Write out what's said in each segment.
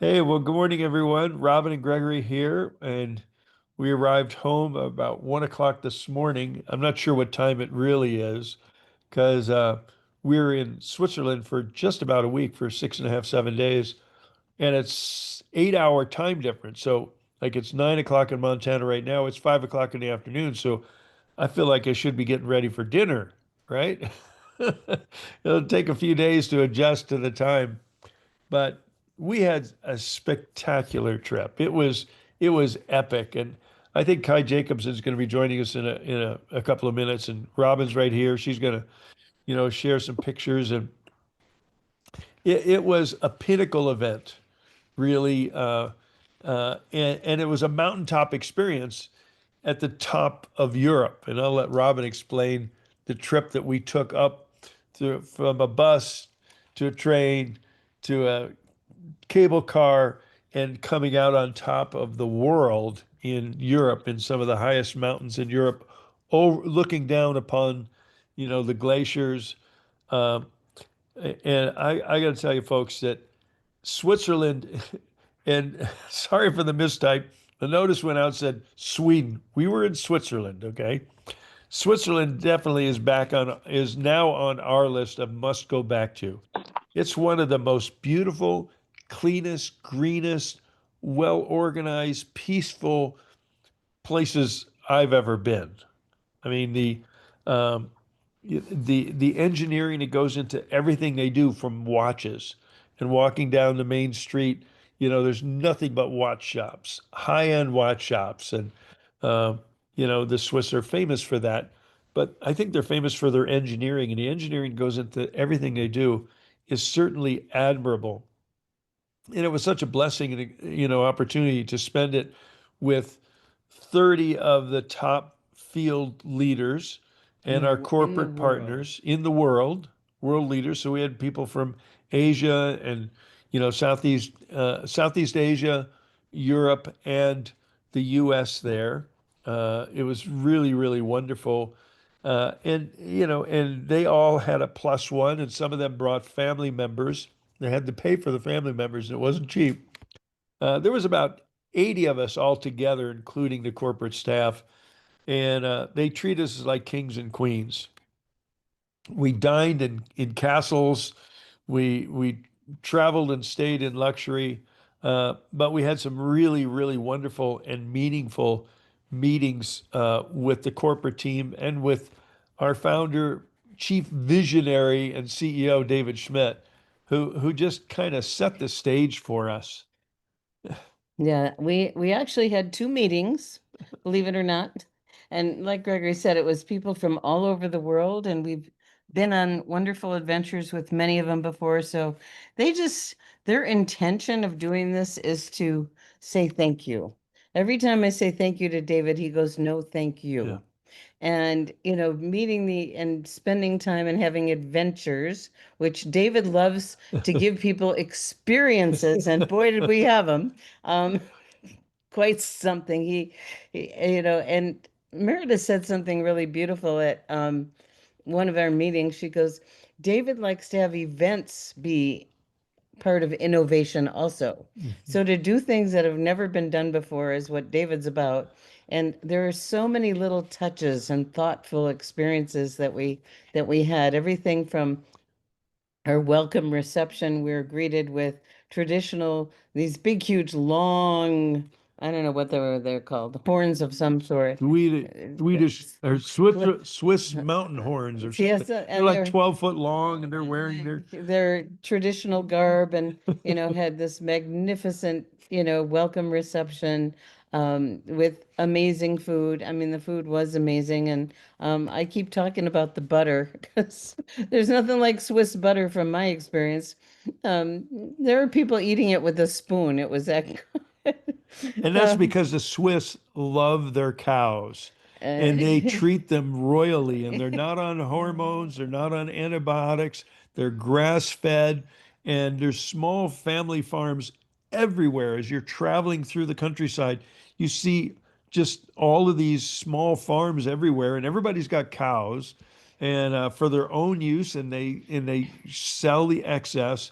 Hey, well, good morning, everyone. Robin and Gregory here, and we arrived home about 1 o'clock this morning. I'm not sure what time it really is because we were in Switzerland for just about a week for 6.5, 7 days, and it's 8 hour time difference. So, like, it's 9 o'clock in Montana right now. It's 5 o'clock in the afternoon. So, I feel like I should be getting ready for dinner, right? It'll take a few days to adjust to the time. But we had a spectacular trip. It was epic, and I think Kai Jacobson is going to be joining us in a couple of minutes, and Robin's right here. She's going to share some pictures, and it was a pinnacle event, really, and it was a mountaintop experience at the top of Europe. And I'll let Robin explain the trip that we took up from a bus to a train to a cable car and coming out on top of the world in Europe, in some of the highest mountains in Europe, over, looking down upon, the glaciers. Um, and I got to tell you, folks, that Switzerland, and sorry for the mistype, the notice went out said Sweden. We were in Switzerland, okay? Switzerland definitely is now on our list of must go back to. It's one of the most beautiful, cleanest, greenest, well organized, peaceful places I've ever been. I mean, um, the engineering that goes into everything they do, from watches and walking down the main street, there's nothing but watch shops, high-end watch shops, and um, the Swiss are famous for that. But I think they're famous for their engineering, and the engineering goes into everything they do is certainly admirable. And it was such a blessing and opportunity to spend it with 30 of the top field leaders and our In the corporate world. partners in the world leaders. So we had people from Asia and Southeast Asia, Europe, and the U.S. there. It was really, really wonderful. And they all had a plus one, and some of them brought family members. They had to pay for the family members, and it wasn't cheap. There was about 80 of us all together, including the corporate staff, and they treat us like kings and queens. We dined in castles. We traveled and stayed in luxury, but we had some really, really wonderful and meaningful meetings with the corporate team and with our founder, chief visionary, and CEO, David Schmidt, who just kind of set the stage for us. Yeah, we actually had two meetings, believe it or not. And like Gregory said, it was people from all over the world, and we've been on wonderful adventures with many of them before. So they just, their intention of doing this is to say thank you. Every time I say thank you to David, he goes, "No, thank Yeah. you." And meeting the and spending time and having adventures, which David loves to give people experiences, and boy did we have them. um Quite something. And Meredith said something really beautiful at one of our meetings. She goes, David likes to have events be part of innovation also. Mhm. So to do things that have never been done before is what David's about. And there are so many little touches and thoughtful experiences that we had. Everything from our welcome reception, we were greeted with traditional, these big, huge, long, I don't know what they're called, horns of some sort. Swedish or Swiss mountain horns or something. Yes, They're and like they're 12 foot long, and they're wearing their traditional garb, and had this magnificent welcome reception, with amazing food. I mean, the food was amazing. And I keep talking about the butter because there's nothing like Swiss butter from my experience. um, there are people eating it with a spoon. It was that good. And that's because the Swiss love their cows uh, and they treat them royally, and they're not on hormones, they're not on antibiotics, they're grass fed, and there's small family farms everywhere. As you're traveling through the countryside, you see just all of these small farms everywhere, and everybody's got cows and for their own use, and they sell the excess.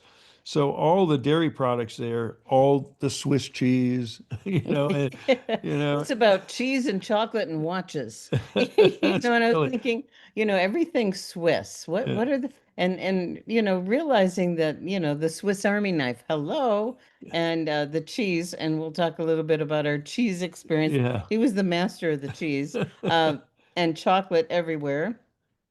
So all the dairy products there, all the Swiss cheese, and, you know, It's about cheese and chocolate and watches. You that's know, and I was really, thinking, everything's Swiss. What yeah, what are the and realizing that, the Swiss Army knife, hello, and the cheese, and we'll talk a little bit about our cheese experience. yeah, He was the master of the cheese, and chocolate everywhere.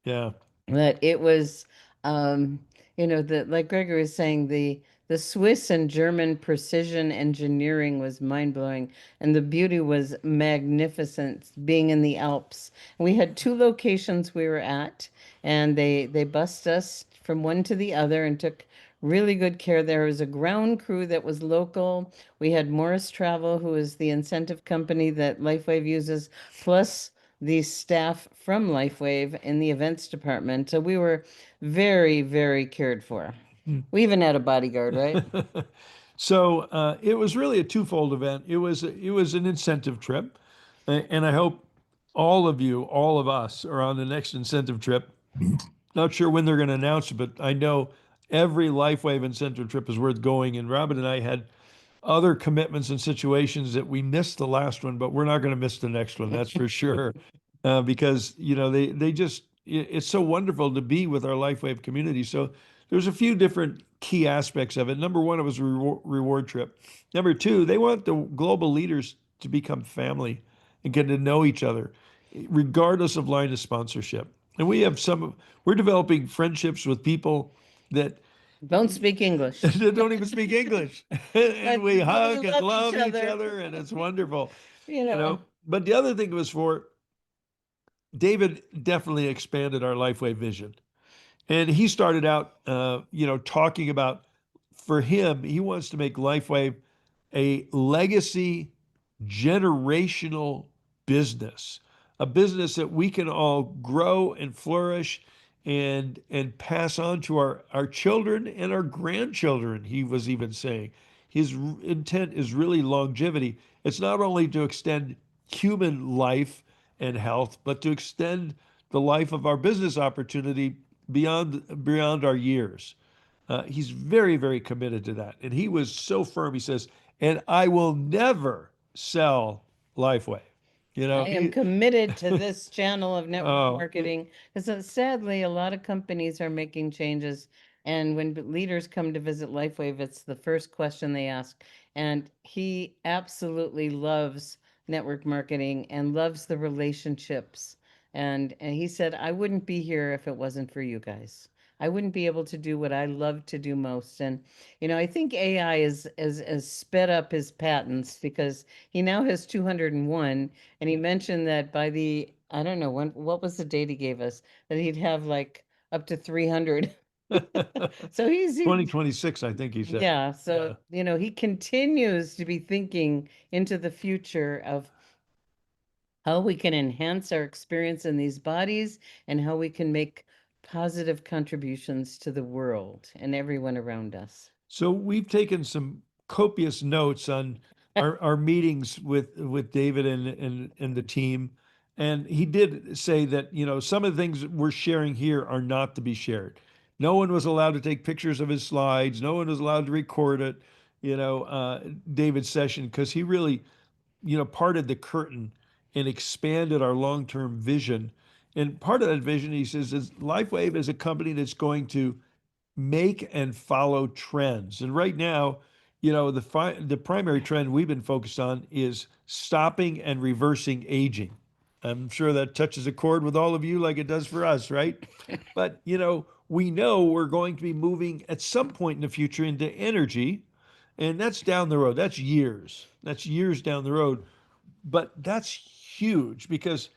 yeah. But it was, um, the like Gregory was saying, the Swiss and German precision engineering was mind blowing, and the beauty was magnificent. Being in the Alps, we had two locations we were at, and they bussed us from one to the other and took really good care. There was a ground crew that was local. We had Morris Travel, who is the incentive company that Lifewave uses, plus the staff from Lifewave in the events department. So we were very, very cared for. We even had a bodyguard, right? So it was really a twofold event. It was an incentive trip, and I hope all of you, all of us, are on the next incentive trip. Not sure when they're going to announce it, but I know every LifeWave incentive trip is worth going. And Robin and I had other commitments and situations that we missed the last one, but we're not going to miss the next one. That's for sure. Because they just it's so wonderful to be with our LifeWave community. So there's a few different key aspects of it. Number one, it was a reward trip. Number two, they want the global leaders to become family and get to know each other, regardless of line of sponsorship. And we're developing friendships with people that Don't speak English. that don't even speak English. And But we really hug and love each love each other. other, and it's wonderful, You know, But the other thing was for David definitely expanded our Lifeway vision. And he started out, talking about for him, he wants to make Lifeway a legacy generational business, a business that we can all grow and flourish and pass on to our children and our grandchildren, he was even saying. His intent is really longevity. It's not only to extend human life and health, but to extend the life of our business opportunity beyond our years. He's very, very committed to that. And he was so firm. He says, and I will never sell Lifeway. I am He, committed to this channel of network oh, marketing because sadly, a lot of companies are making changes. And when leaders come to visit LifeWave, it's the first question they ask. And he absolutely loves network marketing and loves the relationships. And he said, I wouldn't be here if it wasn't for you guys. I wouldn't be able to do what I love to do most. And, I think AI is sped up his patents because he now has 201, and he mentioned that by the, I don't know what was the date he gave us, that he'd have like up to 300. So he 2026, I think he said. yeah, Yeah. so he continues to be thinking into the future of how we can enhance our experience in these bodies and how we can make positive contributions to the world and everyone around us. So we've taken some copious notes on our meetings with David and the team. And he did say that, some of the things we're sharing here are not to be shared. No one was allowed to take pictures of his slides. No one was allowed to record it, David's session, because he really, parted the curtain and expanded our long-term vision. And part of that vision, he says, is LifeWave is a company that's going to make and follow trends. And right now, the primary trend we've been focused on is stopping and reversing aging. I'm sure that touches a chord with all of you like it does for us, right? But, we know we're going to be moving at some point in the future into energy, and that's down the road. That's years. That's years down the road. But that's huge because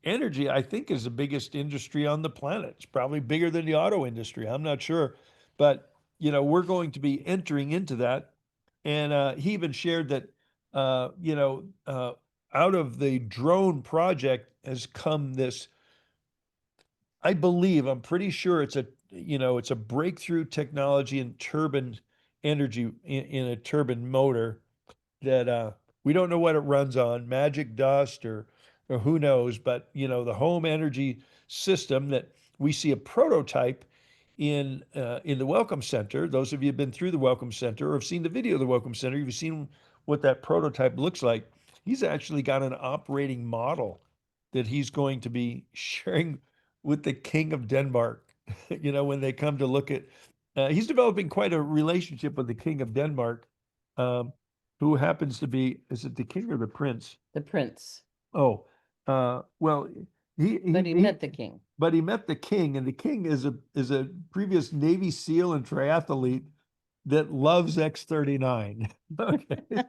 energy, I think, is the biggest industry on the planet. It's probably bigger than the auto industry. I'm not sure. But, we're going to be entering into that. And he even shared that, out of the drone project has come this, I'm pretty sure it's a breakthrough technology in turbine energy in a turbine motor that we don't know what it runs on, magic dust or who knows, but the home energy system that we see a prototype in the Welcome Center. Those of you who've been through the Welcome Center or have seen the video of the Welcome Center, you've seen what that prototype looks like. He's actually got an operating model that he's going to be sharing with the King of Denmark. When they come to look at, he's developing quite a relationship with the King of Denmark, um, who happens to be, is it the king or the prince? The prince, Oh, well, he he but he he met the king. but he met the king, and the king is a previous Navy SEAL and triathlete that loves X-39. Okay.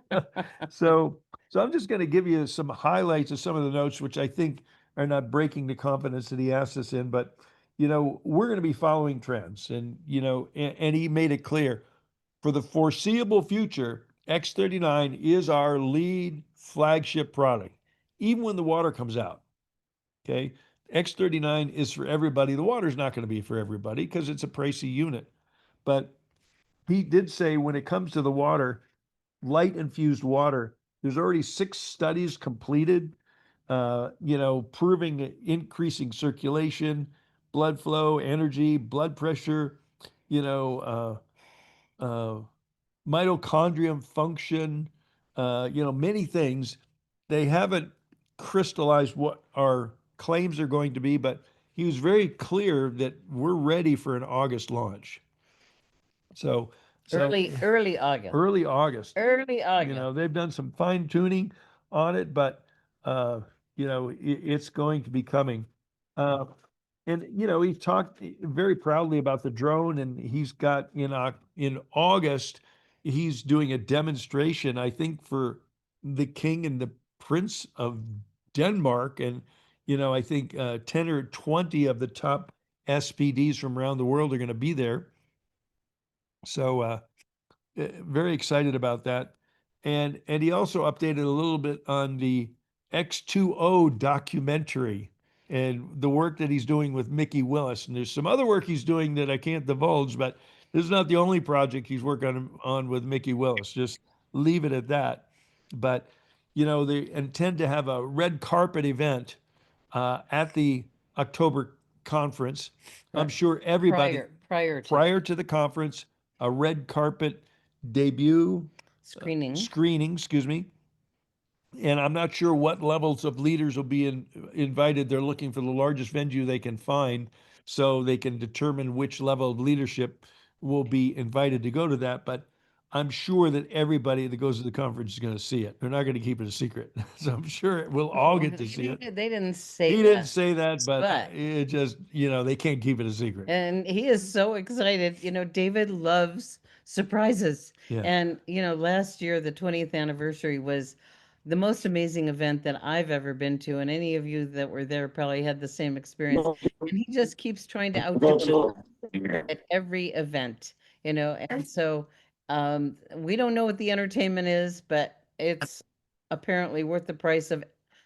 So so I'm just going to give you some highlights of some of the notes, which I think are not breaking the confidence that he asked us in, but we're going to be following trends, and and he made it clear for the foreseeable future, X39 is our lead flagship product, even when the water comes out. Okay. X39 is for everybody. The water's not going to be for everybody because it's a pricey unit. But he did say when it comes to the water, light infused water, there's already 6 studies completed, proving increasing circulation, blood flow, energy, blood pressure, you know, uh, mitochondrial function, many things. They haven't crystallized what our claims are going to be, but he was very clear that we're ready for an August launch. So, so Early August. early August. Early August. They've done some fine tuning on it, but it's going to be coming. Uh, and he talked very proudly about the drone, and he's got in August, he's doing a demonstration, I think, for the king and the prince of Denmark, and I think 10 or 20 of the top SPDs from around the world are going to be there. So very excited about that. And he also updated a little bit on the X2O documentary and the work that he's doing with Mickey Willis. And there's some other work he's doing that I can't divulge, but this is not the only project he's working on with Mickey Willis. Just leave it at that. But they intend to have a red carpet event at the October conference. I'm sure everybody Prior to prior to the conference, a red carpet debut screening. screening, excuse me. And I'm not sure what levels of leaders will be invited. They're looking for the largest venue they can find so they can determine which level of leadership will be invited to go to that. But I'm sure that everybody that goes to the conference is going to see it. They're not going to keep it a secret. So I'm sure we'll all get to see it. They didn't say He didn't that, say that, but but it just, they can't keep it a secret. and he is so excited. David loves surprises. Yeah. And, last year, the 20th anniversary was the most amazing event that I've ever been to. And any of you that were there probably had the same experience. And he just keeps trying to outdo at every event, and so we don't know what the entertainment is, but it's apparently worth the price of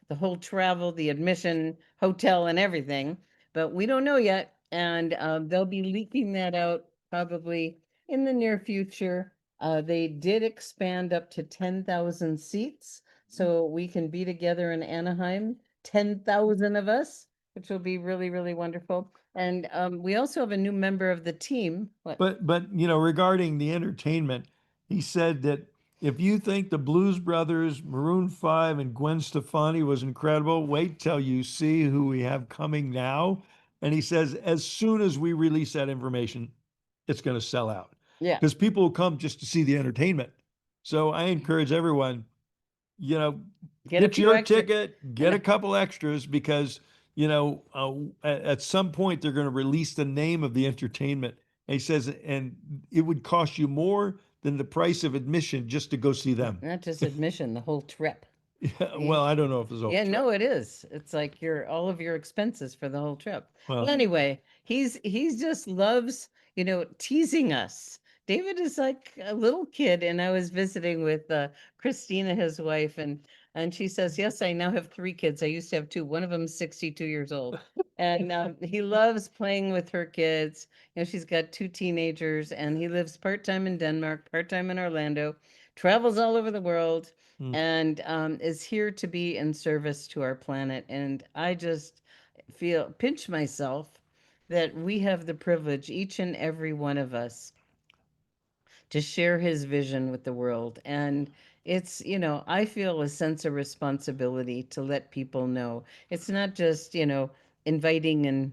the whole travel, the admission, hotel, and everything. But we don't know yet, and they'll be leaking that out probably in the near future. They did expand up to 10,000 seats, so we can be together in Anaheim, 10,000 of us, which will be really, really wonderful. And we also have a new member of the team. What? But regarding the entertainment, he said that if you think the Blues Brothers, Maroon 5, and Gwen Stefani was incredible, wait till you see who we have coming now. And he says as soon as we release that information, it's going to sell out Yeah. because people will come just to see the entertainment. So I encourage everyone, you know, Get a get few your extra. ticket, get a couple extras because, at some point they're going to release the name of the entertainment. And he says, and it would cost you more than the price of admission just to go see them. Not just admission, the whole trip. Yeah, well, I don't know if it's all Yeah, true. no, it is. It's like all of your expenses for the whole trip. Well, Well, anyway, he's just loves, teasing us. David is like a little kid, and I was visiting with Christina, his wife, and she says, "Yes, I now have 3 kids. I used to have 2. One of them is 62 years old." And he loves playing with her kids. She's got 2 teenagers, and he lives part-time in Denmark, part-time in Orlando, travels all over the world, hmm. and is here to be in service to our planet. And I just pinch myself that we have the privilege, each and every one of us, to share his vision with the world. And it's, I feel a sense of responsibility to let people know. It's not just, inviting and,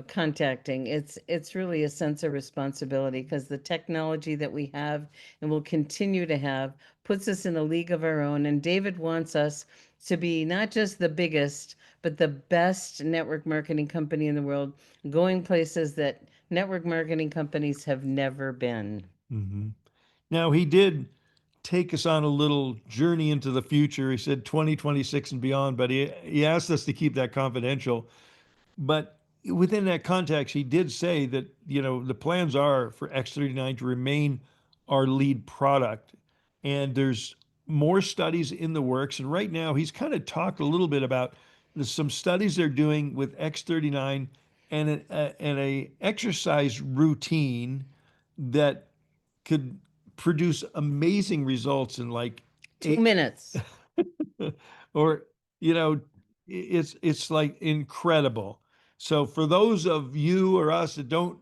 contacting. It's really a sense of responsibility because the technology that we have and will continue to have puts us in a league of our own. And David wants us to be not just the biggest, but the best network marketing company in the world, going places that network marketing companies have never been. Hmm. Now, he did take us on a little journey into the future. He said 2026 and beyond, but he asked us to keep that confidential. But within that context, he did say that, the plans are for X39 to remain our lead product. And there's more studies in the works. And right now, he's kind of talked a little bit about there's some studies they're doing with X39 and a exercise routine that could produce amazing results in like 2 minutes. or it's like incredible. So for those of you or us that don't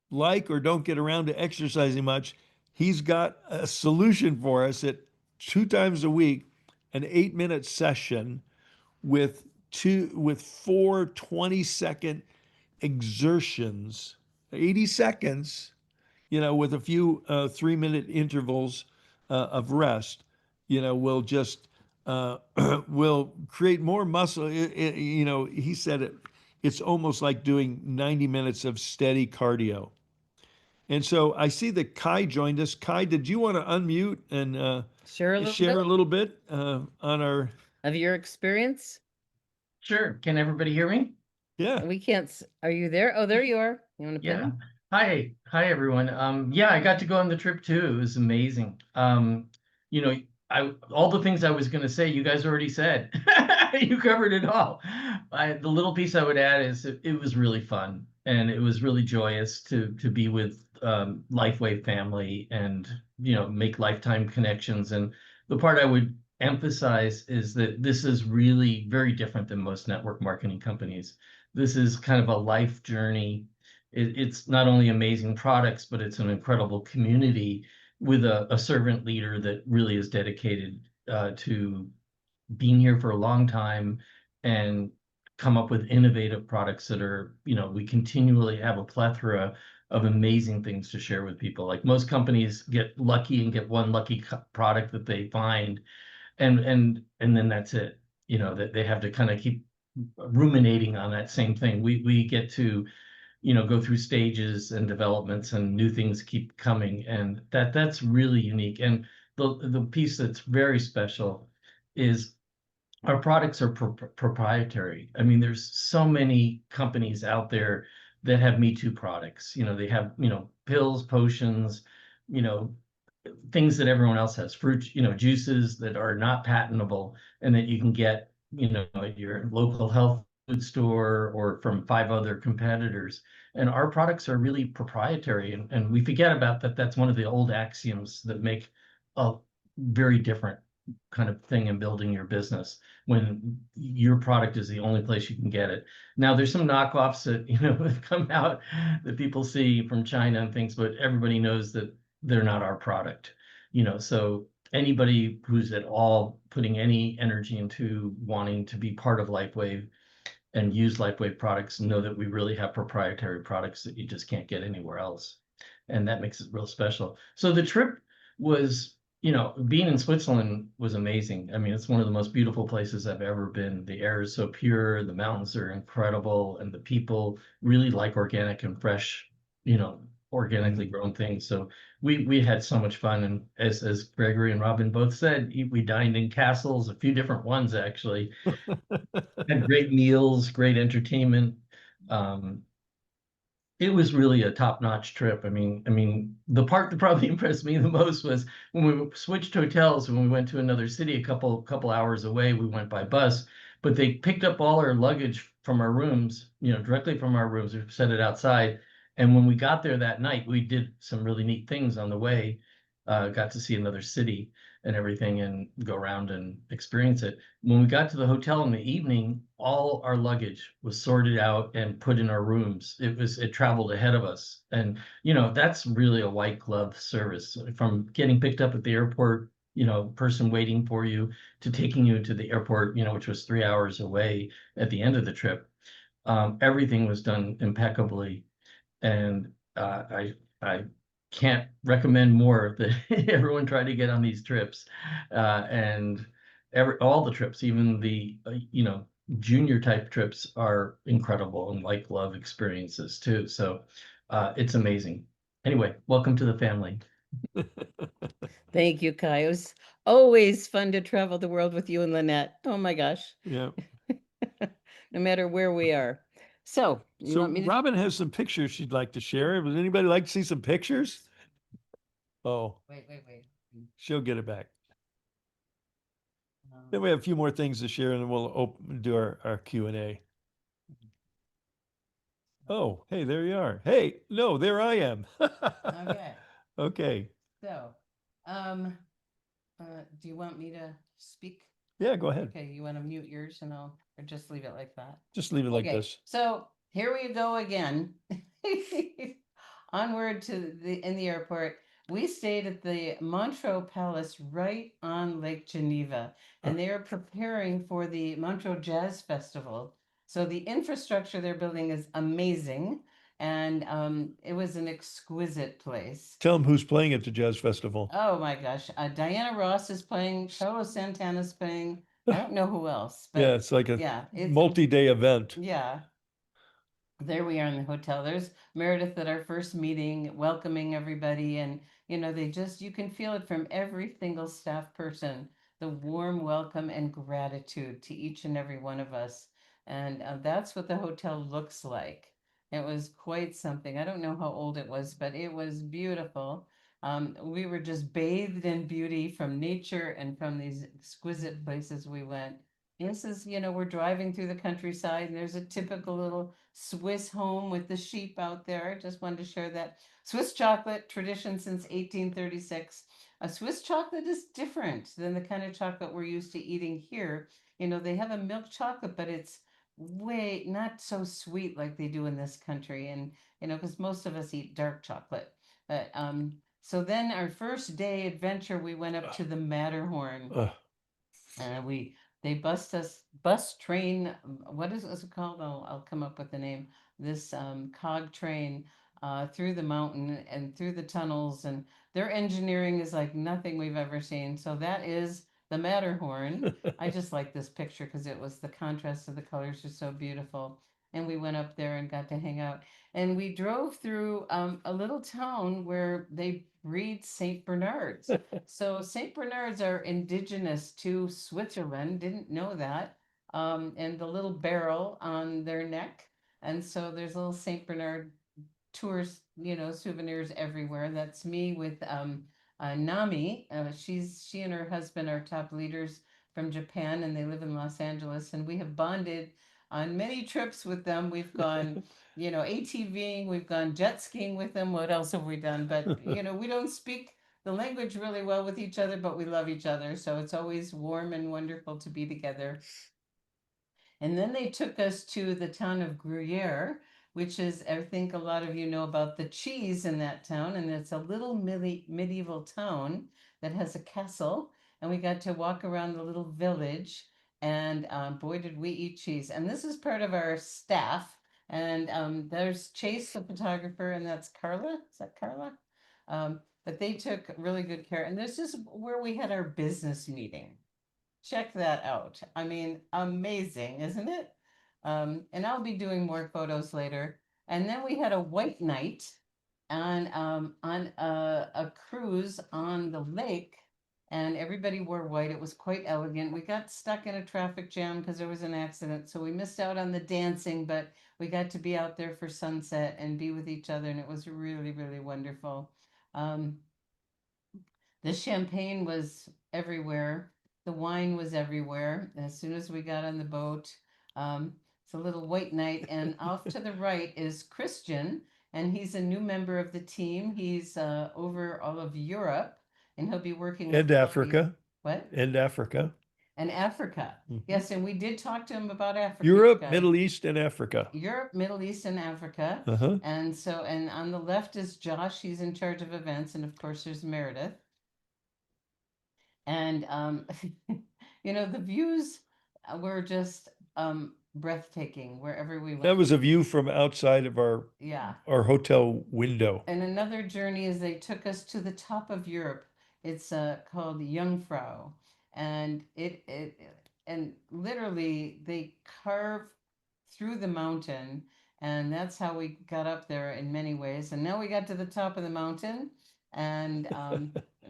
like or don't get around to exercising much, he's got a solution for us at 2 times a week, an 8-minute session with four 20-second exertions, 80 seconds, with a few 3-minute intervals of rest, will just will create more muscle. He said it's almost like doing 90 minutes of steady cardio. And so I see that Kai joined us. Kai, did you want to unmute and Share a little share a bit little bit on our? of your experience. Sure. Can everybody hear me? Yeah. We can't. Are you there? Oh, there you are. You want to pin Yeah. him? Hi. Hi, everyone. Yeah, I got to go on the trip too. It was amazing. You know, all the things I was going to say, you guys already said. You covered it all. The little piece I would add is it was really fun and it was really joyous to be with Lifeway family and make lifetime connections. And the part I would emphasize is that this is really very different than most network marketing companies. This is kind of a life journey. It's not only amazing products, but it's an incredible community with a servant leader that really is dedicated to being here for a long time and come up with innovative products that are, we continually have a plethora of amazing things to share with people. Like most companies get lucky and get one lucky product that they find, and then that's it. That they have to kind of keep ruminating on that same thing. We get to go through stages and developments and new things keep coming, and that's really unique. And the piece that's very special is our products are proprietary. I mean, there's so many companies out there that have Me Too products. They have, pills, potions, you know, things that everyone else has, fruit, juices that are not patentable and that you can get, at your local health food store or from 5 other competitors. And our products are really proprietary. And we forget about that. That's one of the old axioms that make a very different kind of thing in building your business when your product is the only place you can get it. Now there's some knockoffs that have come out that people see from China and things, but everybody knows that they're not our product. So anybody who's at all putting any energy into wanting to be part of LifeWave and use LifeWave products know that we really have proprietary products that you just can't get anywhere else. And that makes it real special. So the trip was, being in Switzerland was amazing. I mean, it's one of the most beautiful places I've ever been. The air is so pure, the mountains are incredible, and the people really like organic and fresh, organically grown things. So we had so much fun. And as Gregory and Robin both said, we dined in castles, a few different ones actually, had great meals, great entertainment. Um, it was really a top-notch trip. I mean, the part that probably impressed me the most was when we switched hotels. When we went to another city, a couple hours away, we went by bus, but they picked up all our luggage from our rooms, directly from our rooms. We set it outside, and when we got there that night, we did some really neat things on the way. got to see another city and everything and go around and experience it. When we got to the hotel in the evening, all our luggage was sorted out and put in our rooms. It traveled ahead of us. And, that's really a white glove service, from getting picked up at the airport, person waiting for you, to taking you to the airport, which was 3 hours away at the end of the trip. Everything was done impeccably. And I can't recommend more that everyone try to get on these trips. And all the trips, even the junior type trips, are incredible and like love experiences too. So it's amazing. Anyway, welcome to the family. Thank you, Kai. It was always fun to travel the world with you and Lynette. Oh my gosh. Yeah. No matter where we are. So, you So want me to? Robin has some pictures she'd like to share. Would anybody like to see some pictures? Oh, Wait. she'll get it back. Um, Then we have a few more things to share, and then we'll do our Q&A. Oh, hey, there you are. Hey, no, there I am. Okay. Okay. So, do you want me to speak? Yeah, go ahead. Okay, you want to mute yours and or just leave it like that? Just leave it like Okay, this. so here we go again. Onward to in the airport. We stayed at the Montreux Palace right on Lake Geneva, and they are preparing for the Montreux Jazz Festival. So the infrastructure they're building is amazing, and it was an exquisite place. Tell them who's playing at the Jazz Festival. Oh my gosh, Diana Ross is playing, Carlos Santana's playing. I don't know who else, but Yeah, it's like a yeah, it's multi-day event. yeah. There we are in the hotel. There's Meredith at our first meeting, welcoming everybody. And, you can feel it from every single staff person, the warm welcome and gratitude to each and every one of us. And that's what the hotel looks like. It was quite something. I don't know how old it was, but it was beautiful. We were just bathed in beauty from nature and from these exquisite places we went. This is, we're driving through the countryside, and there's a typical little Swiss home with the sheep out there. Just wanted to share that. Swiss chocolate tradition since 1836. A Swiss chocolate is different than the kind of chocolate we're used to eating here. They have a milk chocolate, but it's way not so sweet like they do in this country. And, because most of us eat dark chocolate. But so then our first day adventure, we went up to the Matterhorn. They bus train. What is it called? I'll come up with the name. This cog train through the mountain and through the tunnels, and their engineering is like nothing we've ever seen. So that is the Matterhorn. I just like this picture because it was the contrast of the colors are so beautiful. And we went up there and got to hang out. And we drove through a little town where they breed Saint Bernards. So Saint Bernards are indigenous to Switzerland. Didn't know that. And the little barrel on their neck. And so there's little Saint Bernard tours, souvenirs everywhere. That's me with Nami. She and her husband are top leaders from Japan, and they live in Los Angeles. And we have bonded on many trips with them. We've gone, ATVing, we've gone jet skiing with them. What else have we done? But we don't speak the language really well with each other, but we love each other. So it's always warm and wonderful to be together. And then they took us to the town of Gruyere, which is, I think a lot of you know about the cheese in that town. And it's a little medieval town that has a castle. And we got to walk around the little village. And boy, did we eat cheese. And this is part of our staff. And there's Chase, the photographer, and that's Carla. Is that Carla? But they took really good care. And this is where we had our business meeting. Check that out. I mean, amazing, isn't it? And I'll be doing more photos later. And then we had a white night on a cruise on the lake, and everybody wore white. It was quite elegant. We got stuck in a traffic jam because there was an accident, so we missed out on the dancing, but we got to be out there for sunset and be with each other, and it was really, really wonderful. Um, the champagne was everywhere. The wine was everywhere. As soon as we got on the boat, it's a little white night. And off to the right is Christian, and he's a new member of the team. He's over all of Europe. and he'll be working with And a lot of these. Africa. What? And Africa. And Africa. Mhm. Yes, and we did talk to him about Africa, you Europe, guys. Middle East, and Africa. Europe, Middle East, and Africa. Uh-huh. And so, and on the left is Josh. He's in charge of events. And of course, there's Meredith. And, the views were just breathtaking wherever we That went. was a view from outside of Yeah. our hotel window. And another journey is they took us to the top of Europe. It's called Jungfrau, and and literally they carve through the mountain, and that's how we got up there in many ways. And now we got to the top of the mountain, and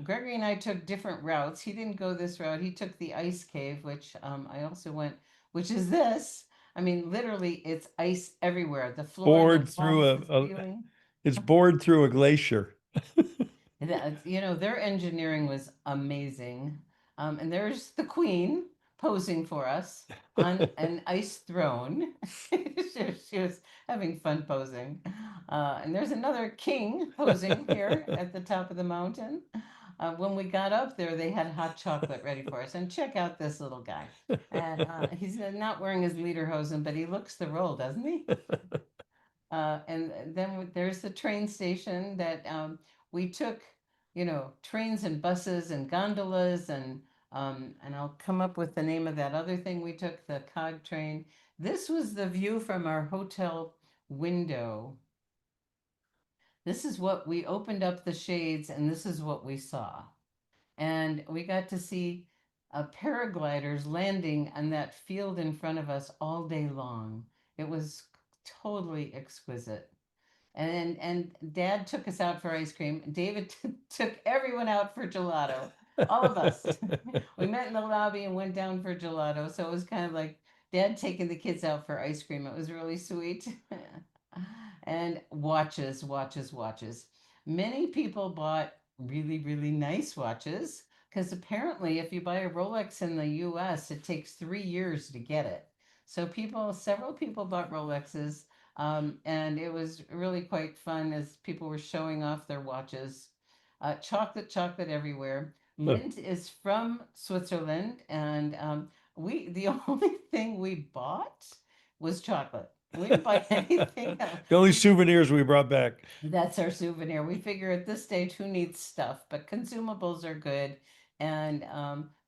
Gregory and I took different routes. He didn't go this route. He took the ice cave, which I also went, which is this. I mean, literally, it's ice everywhere. The floor, the Bored through walls, the ceiling. it's bored through a glacier. Their engineering was amazing. And there's the queen posing for us on an ice throne. She was having fun posing. And there's another king posing here at the top of the mountain. When we got up there, they had hot chocolate ready for us. And check out this little guy. And he's not wearing his lederhosen, but he looks the role, doesn't he? And then there's the train station that we took, trains and buses and gondolas and I'll come up with the name of that other thing we took, the cog train. This was the view from our hotel window. This is what we opened up the shades and this is what we saw. And we got to see paragliders landing on that field in front of us all day long. It was totally exquisite. And Dad took us out for ice cream. David took everyone out for gelato. All of us. We met in the lobby and went down for gelato. So it was kind of like Dad taking the kids out for ice cream. It was really sweet. And watches, watches, watches. Many people bought really, really nice watches because apparently, if you buy a Rolex in the US, it takes 3 years to get it. So several people bought Rolexes, and it was really quite fun as people were showing off their watches. Chocolate, chocolate everywhere. Lint is from Switzerland, and the only thing we bought was chocolate. We didn't buy anything else. The only souvenirs we brought back. That's our souvenir. We figure at this stage, who needs stuff? But consumables are good. And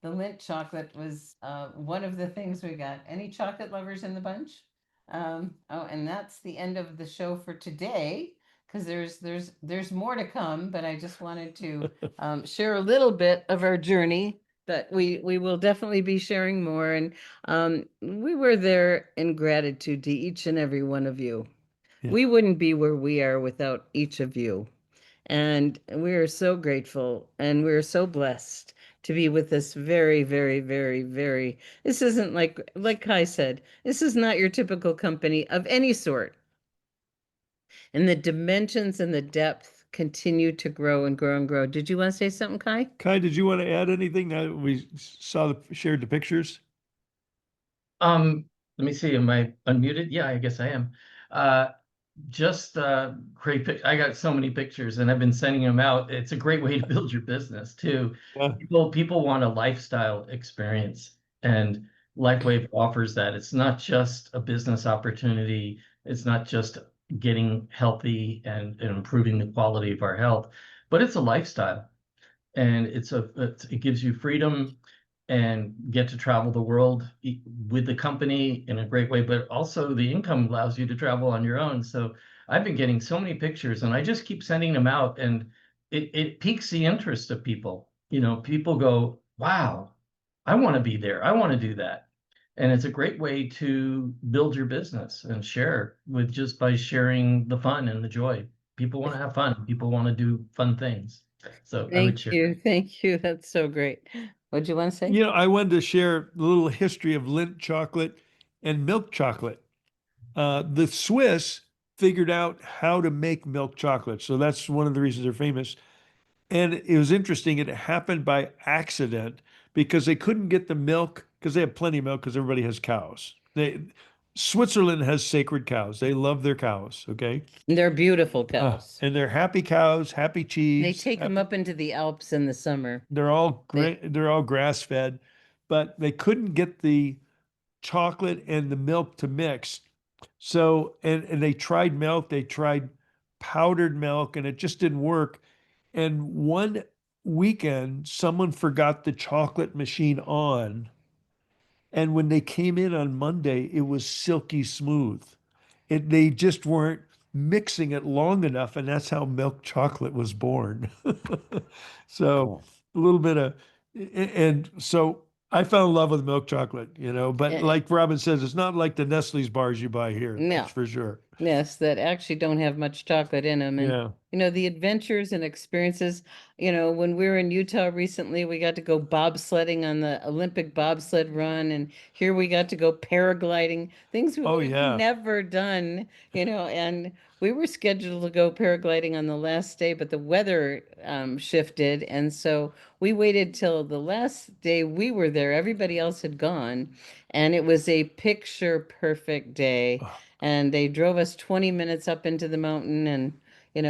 the Lindt chocolate was one of the things we got. Any chocolate lovers in the bunch? Oh, and that's the end of the show for today, because there's more to come. But I just wanted to share a little bit of our journey. But we will definitely be sharing more. And we were there in gratitude to each and every one of you. Yeah. We wouldn't be where we are without each of you. And we are so grateful and we're so blessed to be with this very, very, very, very, this isn't like Kai said, this is not your typical company of any sort. And the dimensions and the depth continue to grow and grow and grow. Did you want to say something, Kai? Kai, did you want to add anything now that we shared the pictures? Let me see, am I unmuted? Yeah, I guess I am. Uh, just great pic. I got so many pictures and I've been sending them out. It's a great way to build your business too. Yeah. People want a lifestyle experience, and LifeWave offers that. It's not just a business opportunity. It's not just getting healthy and improving the quality of our health, but it's a lifestyle, and it gives you freedom and get to travel the world with the company in a great way, but also the income allows you to travel on your own. So I've been getting so many pictures and I just keep sending them out, and it piques the interest of people. People go, wow, I want to be there. I want to do that. And it's a great way to build your business and share with, just by sharing the fun and the joy. People want to have fun. People want to do fun things. So I would Thank share. you. Thank you. That's so great. What'd you want to say? I wanted to share a little history of Lindt chocolate and milk chocolate. The Swiss figured out how to make milk chocolate. So that's one of the reasons they're famous. And it was interesting. It happened by accident because they couldn't get the milk because they have plenty of milk because everybody has cows. Switzerland has sacred cows. They love their cows, okay? They're beautiful cows. And they're happy cows, happy They cheese, take them happy. up into the Alps in the summer. They're all They, great. They're all grass fed, but they couldn't get the chocolate and the milk to mix. So, and they tried milk, they tried powdered milk, and it just didn't work. And one weekend, someone forgot the chocolate machine on. And when they came in on Monday, it was silky smooth. They just weren't mixing it long enough, and that's how milk chocolate was born. So cool. a little bit of, and so I fell in love with milk chocolate, but Eh, like Robin says, it's not like the Nestle's bars you buy here, that's no. for sure. Yes, that actually don't have much chocolate in them. And, Yeah. the adventures and experiences, when we were in Utah recently, we got to go bobsledding on the Olympic bobsled run. And here we got to go paragliding, things Oh, we've yeah. never done, and we were scheduled to go paragliding on the last day, but the weather shifted. And so we waited till the last day we were there. Everybody else had gone, and it was a picture perfect day, Oh, and they drove us 20 minutes up into the mountain, and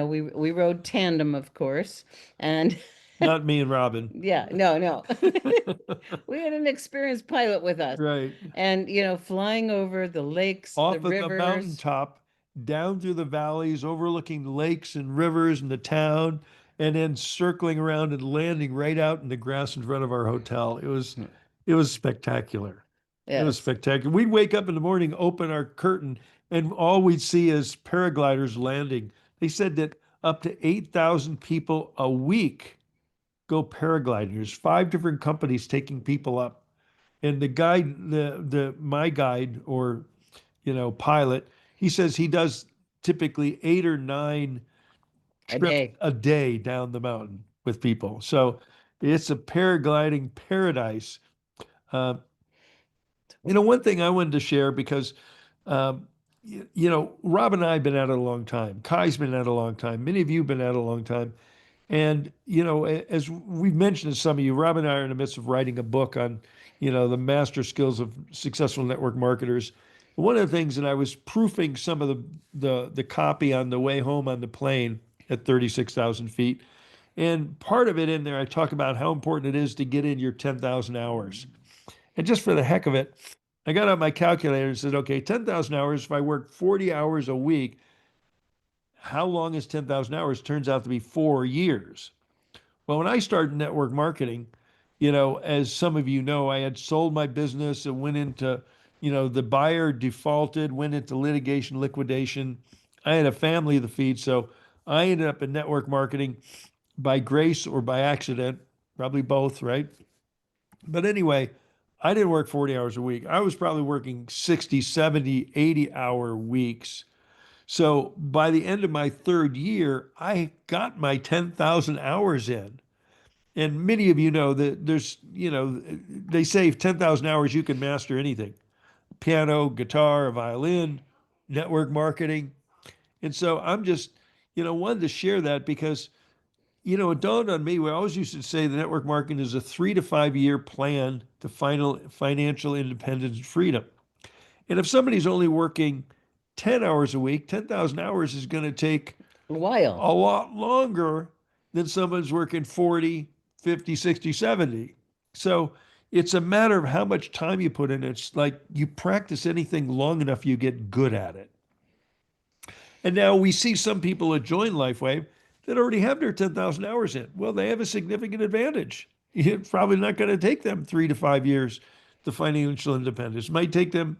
we rode tandem, of course. And not me and Robin. yeah, no. We had an experienced pilot with us, Right. and flying over the lakes, the Off of the rivers. mountaintop, down through the valleys, overlooking the lakes and rivers and the town, and then circling around and landing right out in the grass in front of our hotel. Hmm. It was spectacular. It was Yes. spectacular. We'd wake up in the morning, open our curtain, and all we'd see is paragliders landing. They said that up to 8,000 people a week go paragliding. There's 5 different companies taking people up. And the guide, the my guide or pilot, he says he does typically 8 or 9 A trips day. a day down the mountain with people. So it's a paragliding paradise. Uh, one thing I wanted to share because, Rob and I have been at it a long time. Kai's been at it a long time. Many of you have been at it a long time. And, as we've mentioned to some of you, Rob and I are in the midst of writing a book on, the master skills of successful network marketers. One of the things that I was proofing some of the copy on the way home on the plane at 36,000 feet. And part of it in there, I talk about how important it is to get in your 10,000 hours. And just for the heck of it, I got out my calculator and said, okay, 10,000 hours, if I work 40 hours a week, how long is 10,000 hours? Turns out to be 4 years. Well, when I started network marketing, as some of you know, I had sold my business and went into, the buyer defaulted, went into litigation, liquidation. I had a family to feed. So I ended up in network marketing by grace or by accident, probably both, right? But anyway, I didn't work 40 hours a week. I was probably working 60, 70, 80-hour weeks. So by the end of my third year, I got my 10,000 hours in. And many of you know that they say 10,000 hours, you can master anything: piano, guitar, violin, network marketing. And so I'm just, wanted to share that because, it dawned on me. We always used to say the network marketing is a 3 to 5 year plan to final financial independence and freedom. And if somebody's only working 10 hours a week, 10,000 hours is going to take A while. a lot longer than someone's working 40, 50, 60, 70. So it's a matter of how much time you put in. It's like you practice anything long enough, you get good at it. And now we see some people that join LifeWave that already have their 10,000 hours in. Well, they have a significant advantage. It's probably not going to take them 3 to 5 years to financial independence. It might take them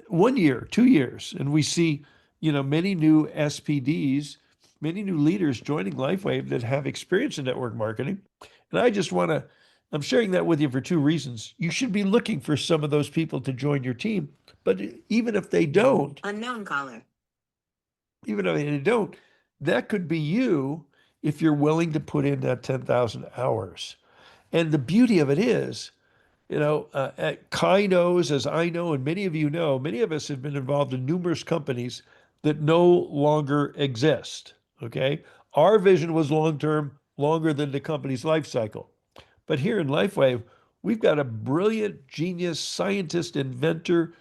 1 year, 2 years. And we see, many new SPDs, many new leaders joining LifeWave that have experience in network marketing. And I'm sharing that with you for 2 reasons. You should be looking for some of those people to join your team. But even if they don't, Unknown caller. even if they don't, that could be you if you're willing to put in that 10,000 hours. And the beauty of it is, Kai knows, as I know, and many of you know, many of us have been involved in numerous companies that no longer exist. Okay. Our vision was long term, longer than the company's life cycle. But here in LifeWave, we've got a brilliant genius, scientist, inventor,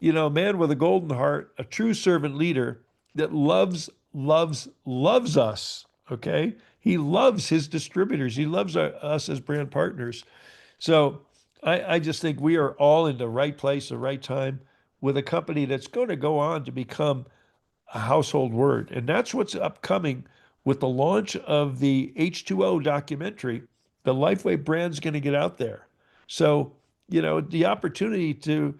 a man with a golden heart, a true servant leader that loves us. Okay. He loves his distributors. He loves us as brand partners. So I just think we are all in the right place, the right time with a company that's going to go on to become a household word. And that's what's upcoming with the launch of the H2O documentary. The Lifeway brand's going to get out there. So, the opportunity to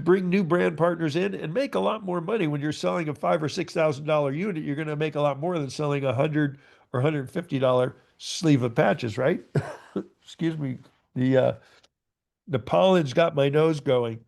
bring new brand partners in and make a lot more money when you're selling a $5,000 or $6,000 unit, you're going to make a lot more than selling $100 or $150 sleeve of patches, right? Excuse me. The pollen's got my nose going,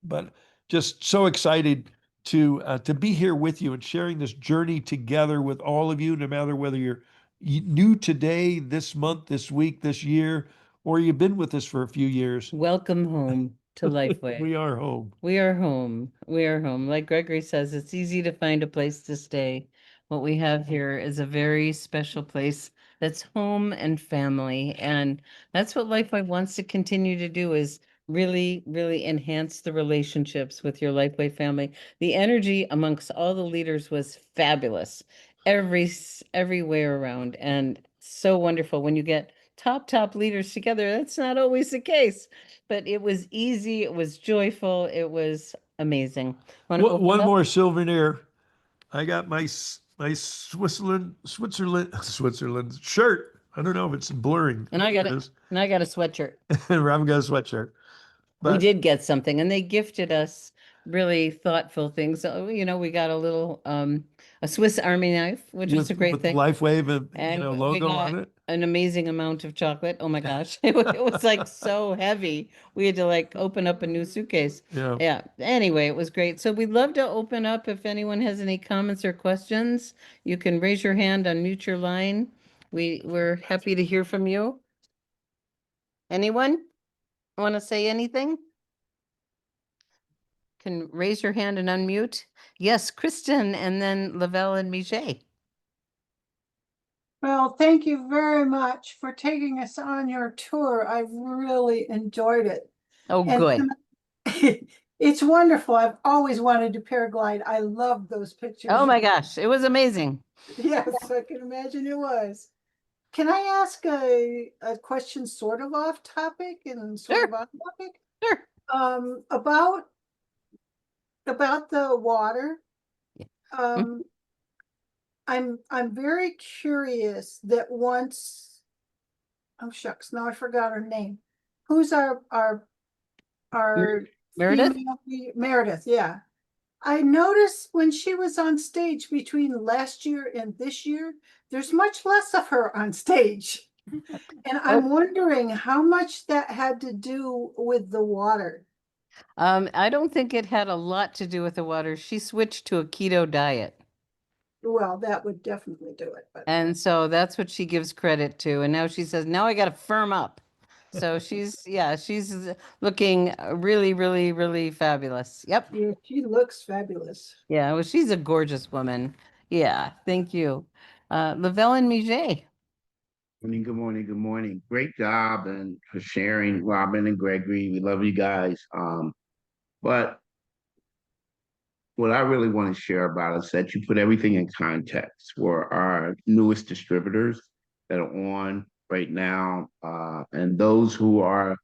but just so excited to be here with you and sharing this journey together with all of you, no matter whether you're new today, this month, this week, this year, or you've been with us for a few years. Welcome home to Lifeway. We are home. We are home. We are home. Like Gregory says, it's easy to find a place to stay. What we have here is a very special place that's home and family. And that's what Lifeway wants to continue to do is really, really enhance the relationships with your Lifeway family. The energy amongst all the leaders was fabulous everywhere around. And so wonderful when you get top leaders together. That's not always the case, but it was easy. It was joyful. It was amazing. Want to open One up? more souvenir. I got my Switzerland shirt. I don't know if it's blurring. And I got It it. is. And I got a sweatshirt. And Robin got a sweatshirt. We But did get something, and they gifted us really thoughtful things. So, we got a Swiss Army knife, which was with a great with the thing. Lifewave and And we logo got on it. an amazing amount of chocolate. Oh my gosh. It was like so heavy. We had to like open up a new suitcase. Yeah. Yeah. Anyway, it was great. So we'd love to open up if anyone has any comments or questions. You can raise your hand, unmute your line. We're happy to hear from you. Anyone want to say anything? Can raise your hand and unmute. Yes, Kristen, and then Lavelle and Mijet. Well, thank you very much for taking us on your tour. I really enjoyed it. Oh, And good. it's wonderful. I've always wanted to paraglide. I love those pictures. Oh my gosh, it was amazing. Yes, I can imagine it was. Can I ask a question sort of off topic and sort of Sure. on topic? Sure. About the water. Yeah. Um, I'm very curious that once, oh shucks, now I forgot her name. Who's our Meredith? Meredith, yeah. I noticed when she was on stage between last year and this year, there's much less of her on stage. And I'm wondering how much that had to do with the water. I don't think it had a lot to do with the water. She switched to a keto diet. Well, that would definitely do it, but And so that's what she gives credit to. And now she says, now I got to firm up. So she's looking really, really, really fabulous. Yep. yeah, she looks fabulous. Yeah. Well, she's a gorgeous woman. Yeah. Thank you. Lavelle and Mijet. Good morning, good morning. Great job and for sharing, Robin and Gregory. We love you guys. But what I really want to share about is that you put everything in context for our newest distributors that are on right now, and those who are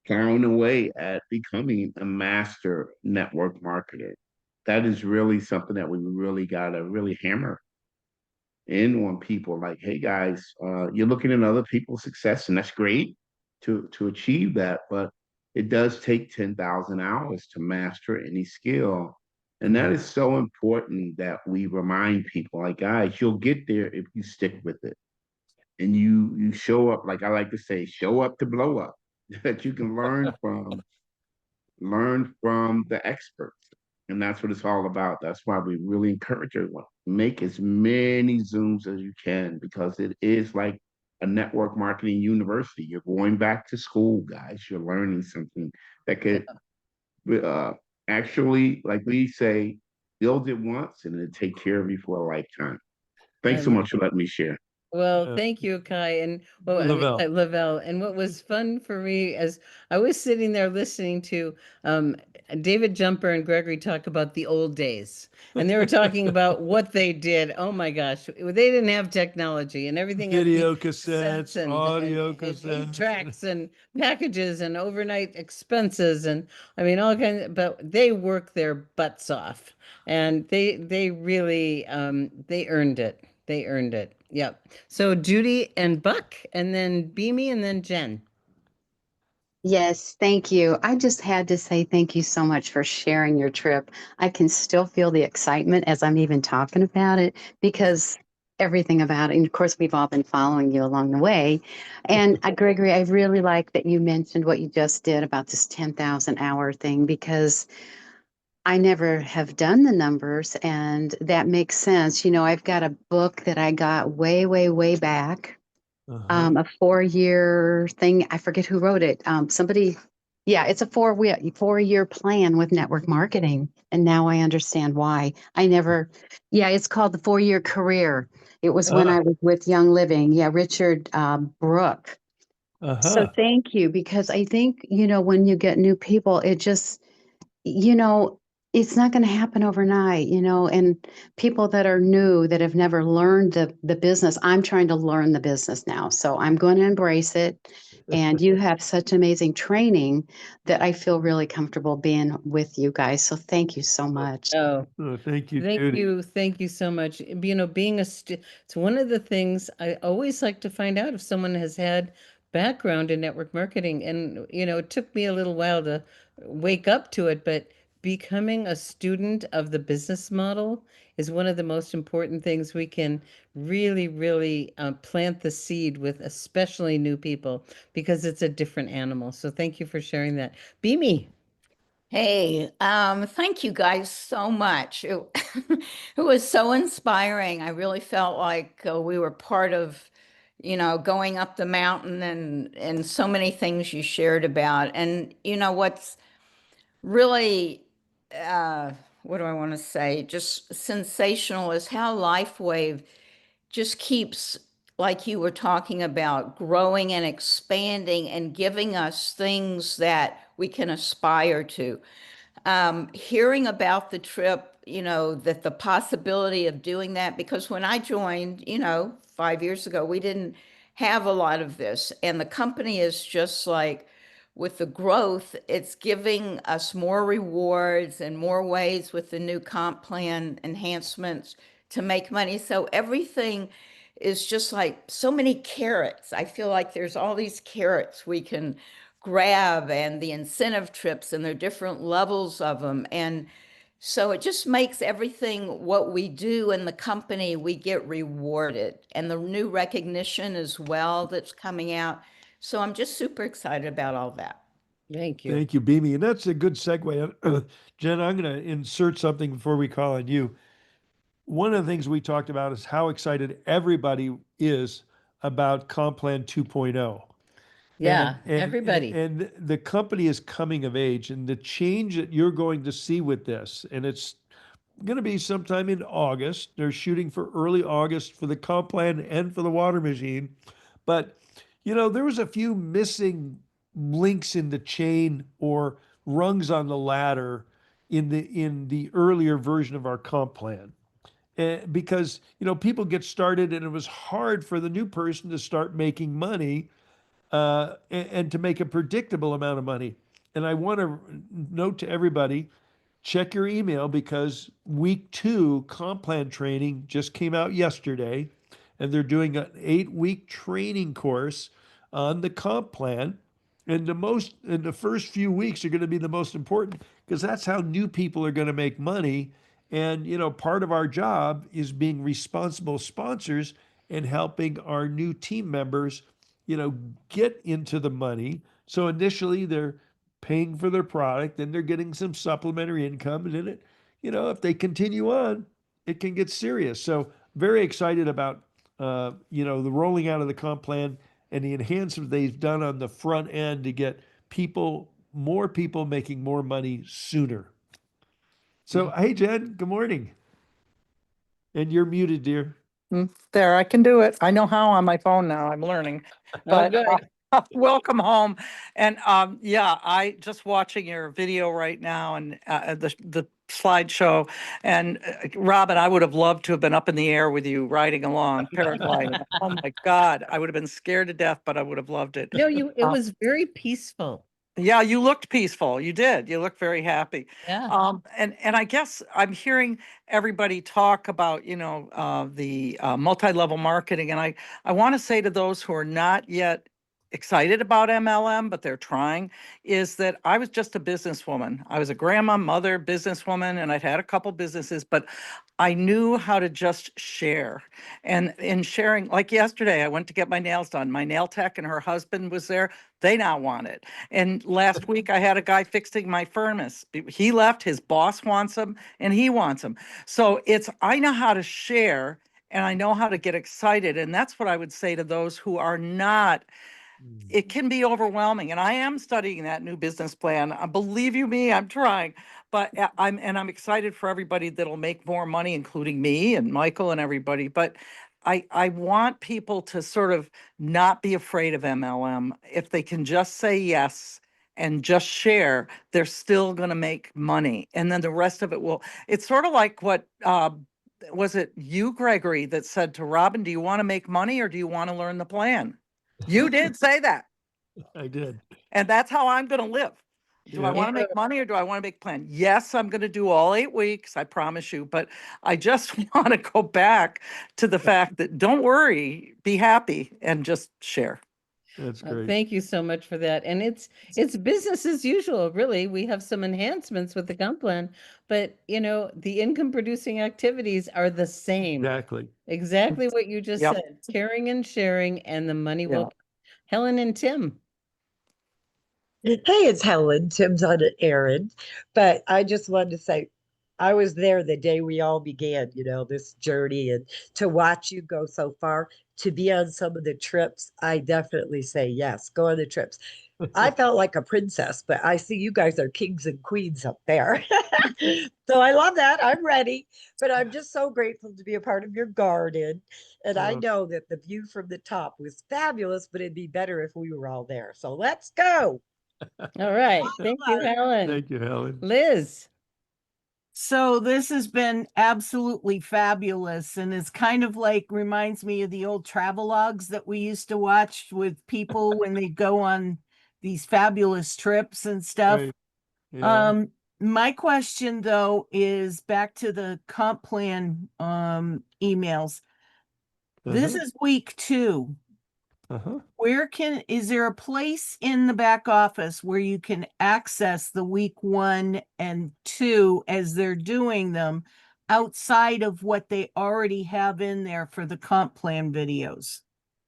plowing away at becoming a master network marketer. That is really something that we really got to really hammer in on people like, hey guys, you're looking at other people's success, and that's great to achieve that, but it does take 10,000 hours to master any skill. And that is so important that we remind people, like, guys, you'll get there if you stick with it. And you show up, like I like to say, show up to blow up, that you can learn from the experts. And that's what it's all about. That's why we really encourage everyone. Make as many Zooms as you can because it is like a network marketing university. You're going back to school, guys. You're learning something that could actually, like we say, build it once and it'll take care of you for a lifetime. Thanks so much for letting me share. Well, thank you, Kai, and well, I mean, Lavelle. Lavelle. And what was fun for me as I was sitting there listening to um, David Jumper and Gregory talk about the old days, and they were talking about what they did. Oh my gosh, they didn't have technology, and everything had to be Video cassettes cassettes, and audio and eight cassettes. tracks and packages and overnight expenses, and I mean all kinds. But they worked their butts off, and they really they earned it. They earned it. Yep. So Judy and Buck, and then Beamy, and then Jen. Yes, thank you. I just had to say thank you so much for sharing your trip. I can still feel the excitement as I'm even talking about it because everything about it. And of course, we've all been following you along the way. And Gregory, I really like that you mentioned what you just did about this 10,000 hour thing because I never have done the numbers and that makes sense. You know, I've got a book that I got way, way, way back, Uh-huh. a 4 year thing. I forget who wrote it. Somebody, yeah, it's a 4 year plan with network marketing. And now I understand why. I never, yeah, it's called the 4 year career. It was when I Ah, was with Young Living. Yeah, Richard Brook. So uh-huh. thank you because I think, you know, when you get new people, it just, you know, it's not going to happen overnight, you know, and people that are new that have never learned the business, I'm trying to learn the business now. So I'm going to embrace it. And you have such amazing training that I feel really comfortable being with you guys. So thank you so much. Oh, Oh, thank you, Judy. thank you so much. You know, being a it's one of the things I always like to find out if someone has had background in network marketing. And, you know, it took me a little while to wake up to it, but becoming a student of the business model is one of the most important things we can really, really plant the seed with, especially new people, because it's a different animal. So thank you for sharing that. Beamy. Hey, thank you guys so much. It was so inspiring. I really felt like we were part of, going up the mountain and so many things you shared about. And you know what's really, what do I want to say? Just sensational is how LifeWave just keeps, like you were talking about, growing and expanding and giving us things that we can aspire to. Hearing about the trip, that the possibility of doing that, because when I joined, 5 years ago, we didn't have a lot of this. And the company is just like, with the growth, it's giving us more rewards and more ways with the new comp plan enhancements to make money. So everything is just like so many carrots. I feel like there's all these carrots we can grab, and the incentive trips, and there are different levels of them. And so it just makes everything what we do in the company, we get rewarded, and the new recognition as well that's coming out. So I'm just super excited about all that. Thank you. Thank you, Beamy. And that's a good segue. Jen, I'm going to insert something before we call on you. One of the things we talked about is how excited everybody is about Complan 2.0. Yeah, And everybody. and the company is coming of age, and the change that you're going to see with this, and it's going to be sometime in August. They're shooting for early August for the comp plan and for the water machine. But, there was a few missing links in the chain or rungs on the ladder in the earlier version of our comp plan. Because, people get started and it was hard for the new person to start making money and to make a predictable amount of money. And I want to note to everybody, check your email because week 2 comp plan training just came out yesterday, and they're doing an 8-week training course on the comp plan. And the first few weeks are going to be the most important because that's how new people are going to make money. And part of our job is being responsible sponsors and helping our new team members, get into the money. So initially they're paying for their product, then they're getting some supplementary income, and then if they continue on, it can get serious. So very excited about the rolling out of the comp plan and the enhancement they've done on the front end to get more people making more money sooner. So hey Jen, good morning. And you're muted, dear. There, I can do it. I know how on my phone now. I'm learning. Oh, But good. welcome home. And yeah, I just watching your video right now and the slideshow. And Robin, I would have loved to have been up in the air with you riding along, paragliding. Oh my God, I would have been scared to death, but I would have loved it. No, it was very peaceful. Yeah, you looked peaceful. You did. You looked very happy. Yeah. And I guess I'm hearing everybody talk about, the multi-level marketing. And I want to say to those who are not yet excited about MLM, but they're trying, is that I was just a businesswoman. I was a grandma, mother, businesswoman, and I'd had a couple businesses, but I knew how to just share. And in sharing, like yesterday, I went to get my nails done. My nail tech and her husband was there. They now want it. And last week I had a guy fixing my furnace. He left, his boss wants him and he wants him. So I know how to share and I know how to get excited. And that's what I would say to those who are not. It can be overwhelming. And I am studying that new business plan. Believe you me, I'm trying. But I'm excited for everybody that'll make more money, including me and Michael and everybody. But I want people to sort of not be afraid of MLM. If they can just say yes and just share, they're still going to make money. And then the rest of it it's sort of like what, was it you, Gregory, that said to Robin, do you want to make money or do you want to learn the plan? You did say that. I did. And that's how I'm going to live. Do I Yeah. want to make money or do I want to make plan? Yes, I'm going to do all 8 weeks. I promise you. But I just want to go back to the fact that don't worry, be happy and just share. That's great. Thank you so much for that. And it's business as usual, really. We have some enhancements with the comp plan, but the income producing activities are the same. Exactly. Exactly what you just Yep. said. Caring and sharing, and the money Yeah. will. Helen and Tim. Hey, it's Helen. Tim's on an errand, but I just wanted to say I was there the day we all began, this journey, and to watch you go so far, to be on some of the trips, I definitely say yes, go on the trips. I felt like a princess, but I see you guys are kings and queens up there. So I love that. I'm ready, but I'm just so grateful to be a part of your garden. And I know that the view from the top was fabulous, but it'd be better if we were all there. So let's go. All right. Thank you, Helen. Thank you, Helen. Liz. So this has been absolutely fabulous, and it's kind of like reminds me of the old travelogues that we used to watch with people when they go on these fabulous trips and stuff. Right. Yeah. My question though is back to the comp plan emails. This is week 2. Uh-huh. Is there a place in the back office where you can access the week 1 and 2 as they're doing them outside of what they already have in there for the comp plan videos?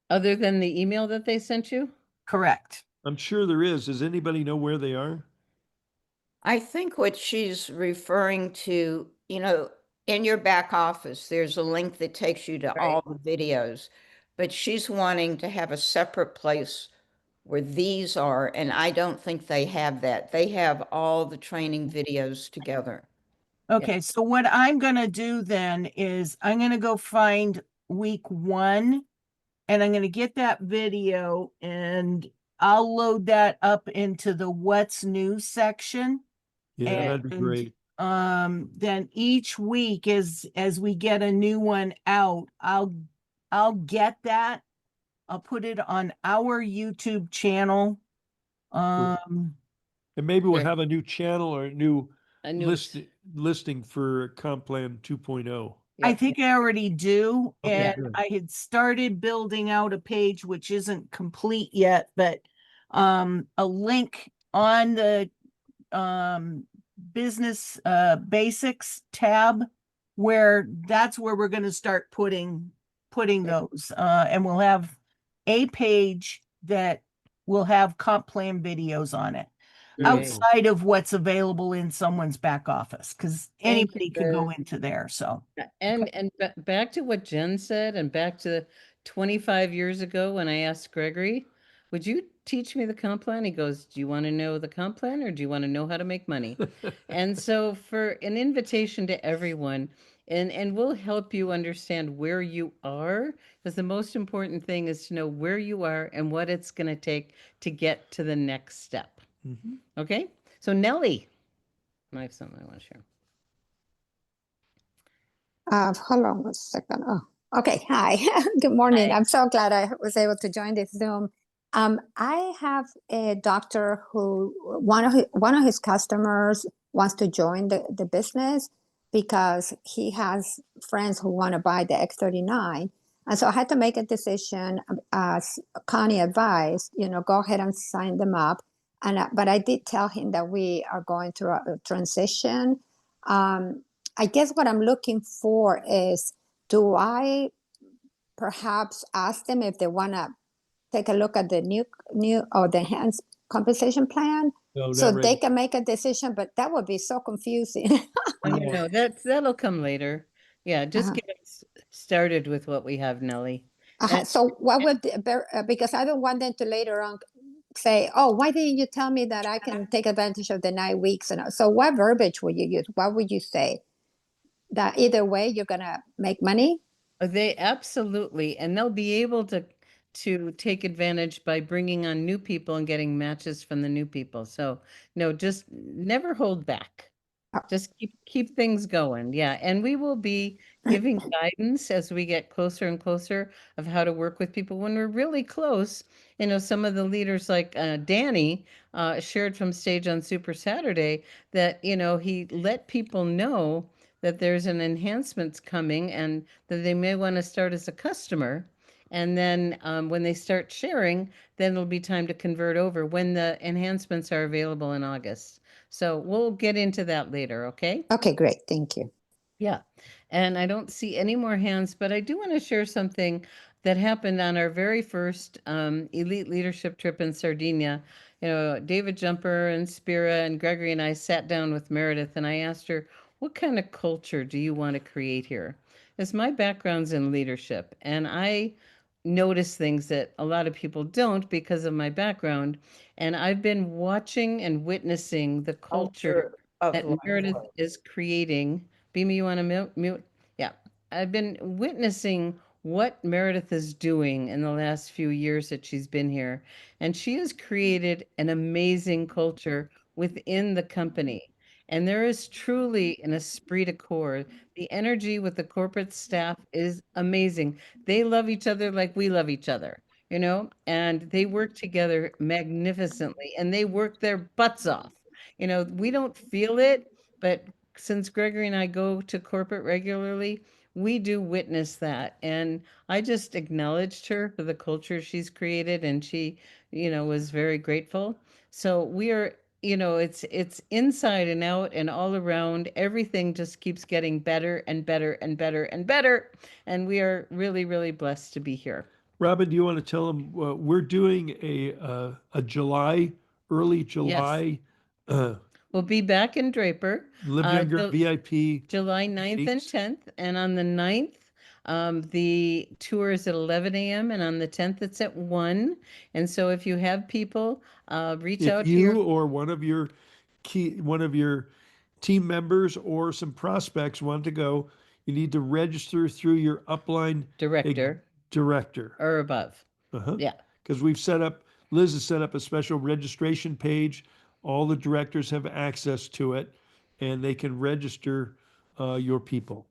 Other than the email that they sent you? Correct. I'm sure there is. Does anybody know where they are? I think what she's referring to, in your back office, there's a link that takes you to all the videos, but she's wanting to have a separate place where these are, and I don't think they have that. They have all the training videos together. Okay, so what I'm gonna do then is I'm gonna go find week 1 and I'm gonna get that video and I'll load that up into the what's new section. Yeah, that'd be And, great. then each week as we get a new one out, I'll get that. I'll put it on our YouTube channel. And maybe we'll Okay. have a new channel or a new A new listing for Comp Plan 2.0. I think I already do. Okay, And good. I had started building out a page which isn't complete yet, but a link on the business basics tab where that's where we're going to start putting those and we'll have a page that will have comp plan videos on it outside of what's available in someone's back office because anybody could go into there. So And back to what Jen said, and back to 25 years ago when I asked Gregory, would you teach me the comp plan? He goes, do you want to know the comp plan or do you want to know how to make money? And so for an invitation to everyone, and we'll help you understand where you are, because the most important thing is to know where you are and what it's going to take to get to the next step. Mhm. Okay? So Nellie, I have something I want to share. Hold on one second. Oh, okay. Hi. Good morning. Hi. I'm so glad I was able to join this Zoom. I have a doctor who one of his customers wants to join the business because he has friends who want to buy the X39. And so I had to make a decision as Connie advised, go ahead and sign them up. But I did tell him that we are going through a transition. I guess what I'm looking for is, do I perhaps ask them if they want to take a look at the new or the enhanced compensation plan No, so not they ready. can make a decision? But that would be so confusing. No, that'll come later. Yeah, just Uh-huh. get us started with what we have, Nellie. So what would because I don't want them to later on say, oh, why didn't you tell me that I can take advantage of the 9 weeks? And so what verbiage would you use? What would you say? That either way you're gonna make money? They absolutely, and they'll be able to take advantage by bringing on new people and getting matches from the new people. So no, just never hold back. Just keep things going. Yeah, and we will be giving guidance as we get closer and closer of how to work with people. When we're really close, some of the leaders like Danny shared from stage on Super Saturday that, he let people know that there's an enhancements coming and that they may want to start as a customer. And then when they start sharing, then it'll be time to convert over when the enhancements are available in August. So we'll get into that later, okay? Okay, great. Thank you. Yeah. And I don't see any more hands, but I do want to share something that happened on our very first elite leadership trip in Sardinia. David Jumper and Spira and Gregory and I sat down with Meredith and I asked her, what kind of culture do you want to create here? Because my background's in leadership and I notice things that a lot of people don't because of my background. And I've been watching and witnessing the culture that Meredith is creating. Beamy, you want to mute? Yeah. I've been witnessing what Meredith is doing in the last few years that she's been here. And she has created an amazing culture within the company. And there is truly an esprit de corps. The energy with the corporate staff is amazing. They love each other like we love each other, and they work together magnificently and they work their butts off. We don't feel it, but since Gregory and I go to corporate regularly, we do witness that. And I just acknowledged her for the culture she's created and she, was very grateful. So we are, it's inside and out and all around. Everything just keeps getting better and better and better and better. And we are really, really blessed to be here. Robin, do you want to tell them we're doing a early July We'll be back in Draper. Live Younger VIP July 9th and dates? 10th. And on the 9th, the tour is at 11 a.m. and on the 10th, it's at 1. And so if you have people, reach out If to your you or one of your team members or some prospects want to go, you need to register through your upline director. or above. Uh-huh. Yeah. Because Liz has set up a special registration page. All the directors have access to it and they can register your people.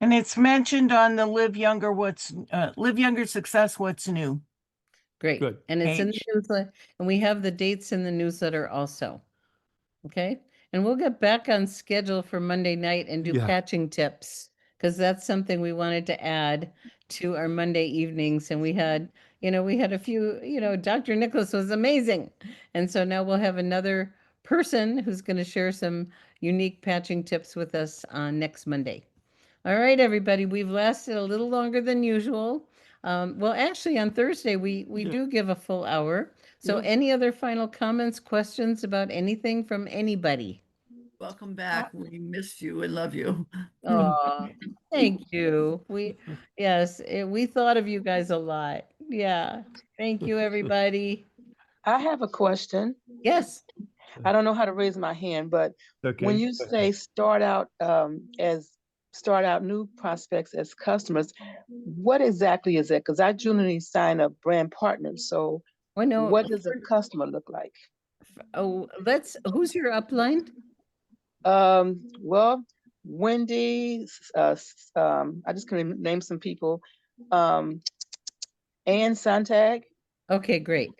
And it's mentioned on the Live Younger Success, What's New. Great. Good. And it's in the Page. newsletter, and we have the dates in the newsletter also. Okay. And we'll get back on schedule for Monday night and do Yeah. patching tips because that's something we wanted to add to our Monday evenings. And we had a few, Dr. Nicholas was amazing. And so now we'll have another person who's going to share some unique patching tips with us on next Monday. All right, everybody, we've lasted a little longer than usual. Well, actually, on Thursday, we Yeah. do give a full hour. So Yeah. any other final comments, questions about anything from anybody? Welcome back. We missed you and love you. Oh, thank you. Yes, we thought of you guys a lot. Yeah. Thank you, everybody. I have a question. Yes. I don't know how to raise my hand, but Okay. when you say start out as start out new prospects as customers. What exactly is that? Because I generally sign up brand partners. So Well, no, what does a customer look like? who's your upline? Well, Wendy, I just can name some people. Ann Sontag. Okay, great.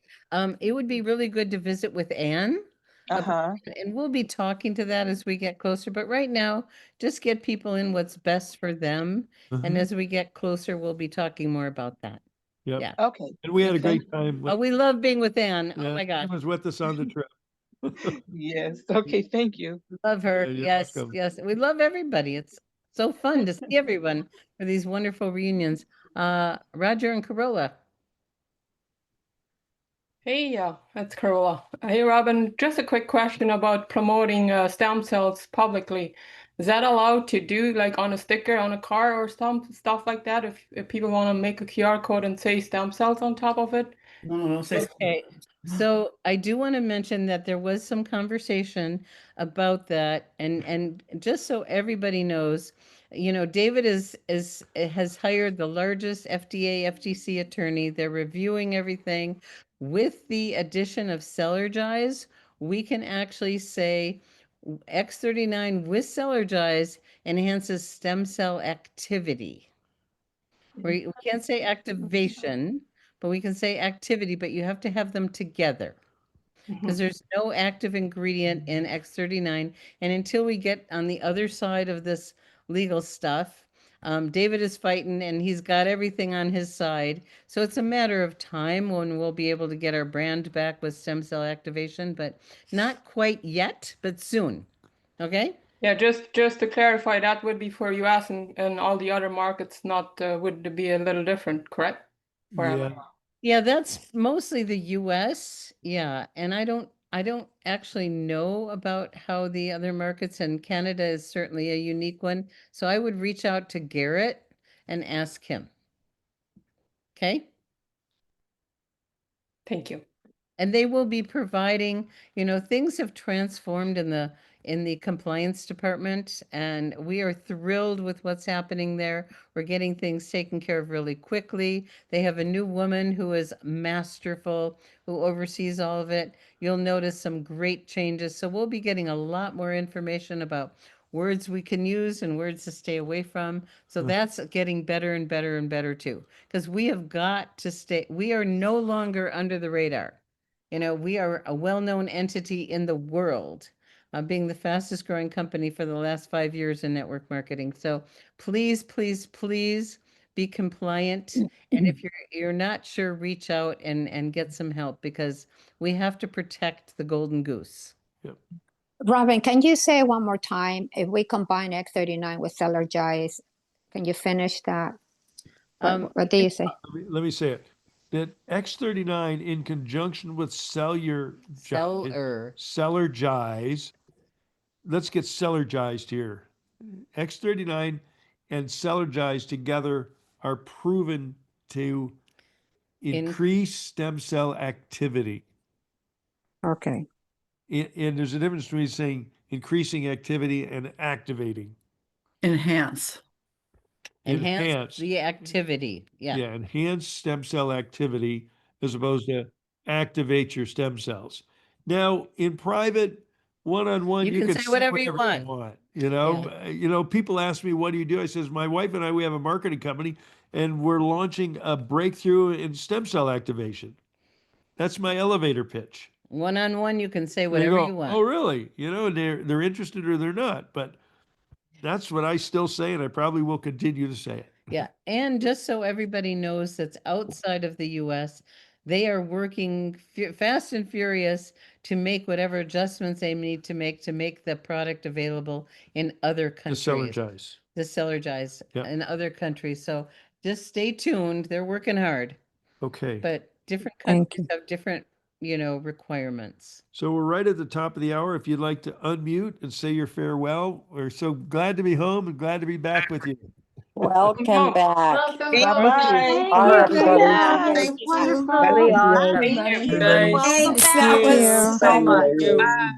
It would be really good to visit with Anne. Uh-huh. And we'll be talking to that as we get closer. But right now, just get people in what's best for them. And Mhm. as we get closer, we'll be talking more about that. Yep. Yeah. Okay. And we had a Thank great time. Oh, we love being with Anne. Oh Yeah, my gosh. Ann was with us on the trip. Yes. Okay. Thank you. Love her. You're Yes, welcome. yes. We love everybody. It's so fun to see everyone for these wonderful reunions. Roger and Corolla. Hey, that's Carola. Hey, Robin, just a quick question about promoting stem cells publicly. Is that allowed to do like on a sticker on a car or some stuff like that? If people want to make a QR code and say stem cells on top of it? No, okay. So I do want to mention that there was some conversation about that, and just so everybody knows, David has hired the largest FDA FTC attorney. They're reviewing everything. With the addition of Celergize, we can actually say X39 with Celergize enhances stem cell activity. We can't say activation, but we can say activity, but you have to have them together because there's no active ingredient in X39. And until we get on the other side of this legal stuff, David is fighting and he's got everything on his side. So it's a matter of time when we'll be able to get our brand back with stem cell activation, but not quite yet, but soon. Okay? Yeah, just to clarify, that would be for US and all the other markets, not would be a little different, correct? Yeah. Yeah, that's mostly the US. Yeah, and I don't actually know about how the other markets, and Canada is certainly a unique one. So I would reach out to Garrett and ask him. Okay? Thank you. And they will be providing, things have transformed in the compliance department, and we are thrilled with what's happening there. We're getting things taken care of really quickly. They have a new woman who is masterful, who oversees all of it. You'll notice some great changes. So we'll be getting a lot more information about words we can use and words to stay away from. So that's getting better and better and better too, because we have got to stay, we are no longer under the radar. We are a well-known entity in the world, being the fastest growing company for the last 5 years in network marketing. So please, please, please be compliant. And if you're not sure, reach out and get some help because we have to protect the golden goose. Robin, can you say one more time, if we combine X39 with Celergize, can you finish that? What do you say? Let me say it. That X39 in conjunction with Celergize, let's get Celergized here. X39 and Celergize together are proven to increase stem cell activity. Okay. And there's a difference between saying increasing activity and activating. Enhance the activity. Yeah. Yeah, enhance stem cell activity as opposed to activate your stem cells. Now, in private, one-on-one, You you can can say whatever you want. People ask me, what do you do? I says, my wife and I, we have a marketing company and we're launching a breakthrough in stem cell activation. That's my elevator pitch. One-on-one, you can say And they whatever go, you want. oh, really? They're interested or they're not. But that's what I still say, and I probably will continue to say it. Yeah, and just so everybody knows that's outside of the US, they are working fast and furious to make whatever adjustments they need to make the product available in other countries. The Celergize in other countries. So just stay tuned. They're working hard. Okay. But different countries have different, requirements. So we're right at the top of the hour. If you'd like to unmute and say your farewell, we're so glad to be home and glad to be back with you. Welcome back. Welcome. Bye-bye. All right, everybody. Thank you. Really are. Thank you, guys. Thanks. That was so so much. Bye.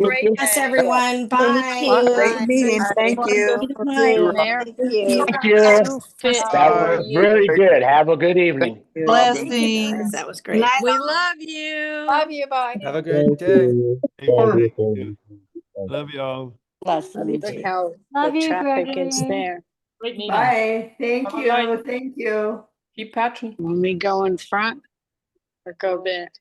Great, Yes, everyone. Thank Bye. you. Great Bye. meeting. Bye. Thank you. Wonderful nightmare. Thank you. Thank you. True fit That for was you. very good. Have a good evening. Thank you, guys. Blessings. That was great. We love you. Love you. Bye. Have a great day. Thank you. Love y'all. Look how Love the you, traffic is Gregory. there. Great meeting. Bye. Thank Have a nice- you. Thank you. Keep patching. When we go in front or go back.